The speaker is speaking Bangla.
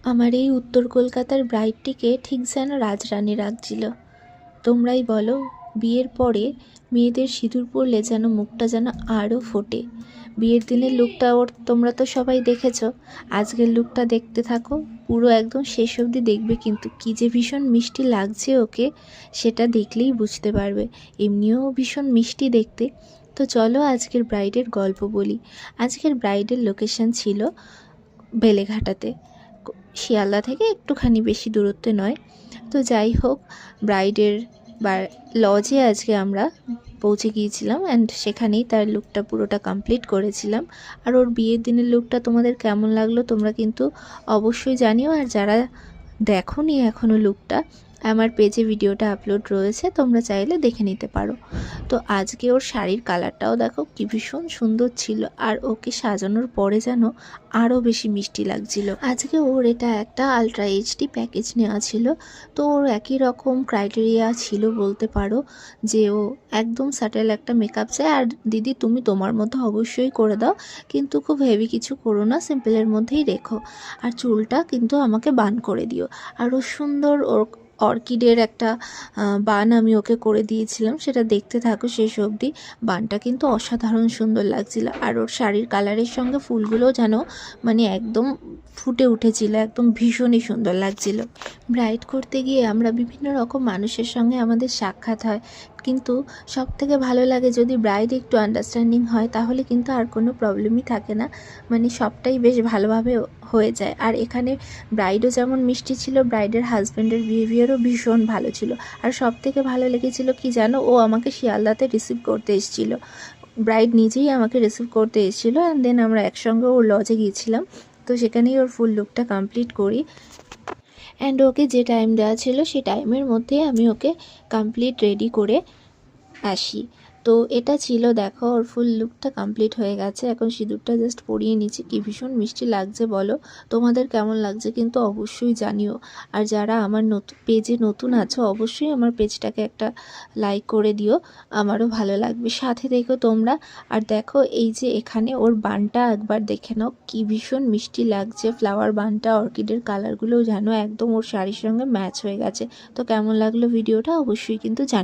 আমার এই উত্তর কলকাতার ব্রাইডটিকে ঠিক যেন রাজরানী লাগছিল। তোমরাই বলো, বিয়ের পরে মেয়েদের সিঁদুর পরলে যেন মুখটা যেন আরও ফোটে। বিয়ের দিনের লুকটা ওর তোমরা তো সবাই দেখেছো, আজকের লুকটা দেখতে থাকো, পুরো একদম শেষ অবধি দেখবে, কিন্তু কী যে ভীষণ মিষ্টি লাগছে ওকে, সেটা দেখলেই বুঝতে পারবে। এমনিও ভীষণ মিষ্টি দেখতে। তো চলো আজকের ব্রাইডের গল্প বলি। আজকের ব্রাইডের লোকেশন ছিল বেলেঘাটাতে, শিয়ালদা থেকে একটুখানি বেশি দূরত্বে নয়। তো যাই হোক, ব্রাইডের লজে আজকে আমরা পৌঁছে গিয়েছিলাম অ্যান্ড সেখানেই তার লুকটা পুরোটা কমপ্লিট করেছিলাম। আর ওর বিয়ের দিনের লুকটা তোমাদের কেমন লাগলো তোমরা কিন্তু অবশ্যই জানিও। আর যারা দেখোনি এখনও লুকটা, আমার পেজে ভিডিওটা আপলোড রয়েছে, তোমরা চাইলে দেখে নিতে পারো। তো আজকে ওর শাড়ির কালারটাও দেখো কি ভীষণ সুন্দর ছিল, আর ওকে সাজানোর পরে যেন আরও বেশি মিষ্টি লাগছিল। আজকে ওর এটা একটা আলট্রা এইচডি প্যাকেজ নেওয়া ছিল, তো ওর একই রকম ক্রাইটেরিয়া ছিল বলতে পারো, যে ও একদম স্যাটেল একটা মেকআপ চায়। আর দিদি তুমি তোমার মতো অবশ্যই করে দাও, কিন্তু খুব হেভি কিছু করো না, সিম্পলের মধ্যেই রেখো। আর চুলটা কিন্তু আমাকে বান করে দিও। আর ও সুন্দর ওর অর্কিডের একটা বান আমি ওকে করে দিয়েছিলাম, সেটা দেখতে থাকো শেষ অবধি। বানটা কিন্তু অসাধারণ সুন্দর লাগছিল, আর ওর শাড়ির কালারের সঙ্গে ফুলগুলো যেন মানে একদম ফুটে উঠেছিল, একদম ভীষণই সুন্দর লাগছিল। ব্রাইড করতে গিয়ে আমরা বিভিন্ন রকম মানুষের সঙ্গে আমাদের সাক্ষাৎ হয়, কিন্তু সবথেকে ভালো লাগে যদি ব্রাইড একটু আন্ডারস্ট্যান্ডিং হয়, তাহলে কিন্তু আর কোনো প্রবলেমই থাকে না, মানে সবটাই বেশ ভালোভাবে হয়ে যায়। আর এখানে ব্রাইডও যেমন মিষ্টি ছিল, ব্রাইডের হাজব্যান্ডের বিহেভিয়ারও ভীষণ ভালো ছিল। আর সবথেকে ভালো লেগেছিল কি জানো, ও আমাকে শিয়ালদাতে রিসিভ করতে এসেছিলো, ব্রাইড নিজেই আমাকে রিসিভ করতে এসেছিলো, অ্যান্ড দেন আমরা একসঙ্গে ওর লজে গিয়েছিলাম। তো সেখানেই ওর ফুল লুকটা কমপ্লিট করি, অ্যান্ড ওকে যে টাইম দেওয়া ছিল সেই টাইমের মধ্যে আমি ওকে কমপ্লিট রেডি করে আসি। তো এটা ছিল, দেখো ওর ফুল লুকটা কমপ্লিট হয়ে গেছে। এখন সিঁদুরটা জাস্ট পরিয়ে নিচ্ছি, কি ভীষণ মিষ্টি লাগছে বলো, তোমাদের কেমন লাগছে কিন্তু অবশ্যই জানিও। আর যারা আমার পেজে নতুন আছো, অবশ্যই আমার পেজটাকে একটা লাইক করে দিও, আমারও ভালো লাগবে, সাথে দেখো তোমরা। আর দেখো এই যে এখানে ওর বানটা একবার দেখে নাও, কি ভীষণ মিষ্টি লাগছে ফ্লাওয়ার বানটা, অর্কিডের কালারগুলোও যেন একদম ওর শাড়ির সঙ্গে ম্যাচ হয়ে গেছে। তো কেমন লাগলো ভিডিওটা অবশ্যই কিন্তু জানি।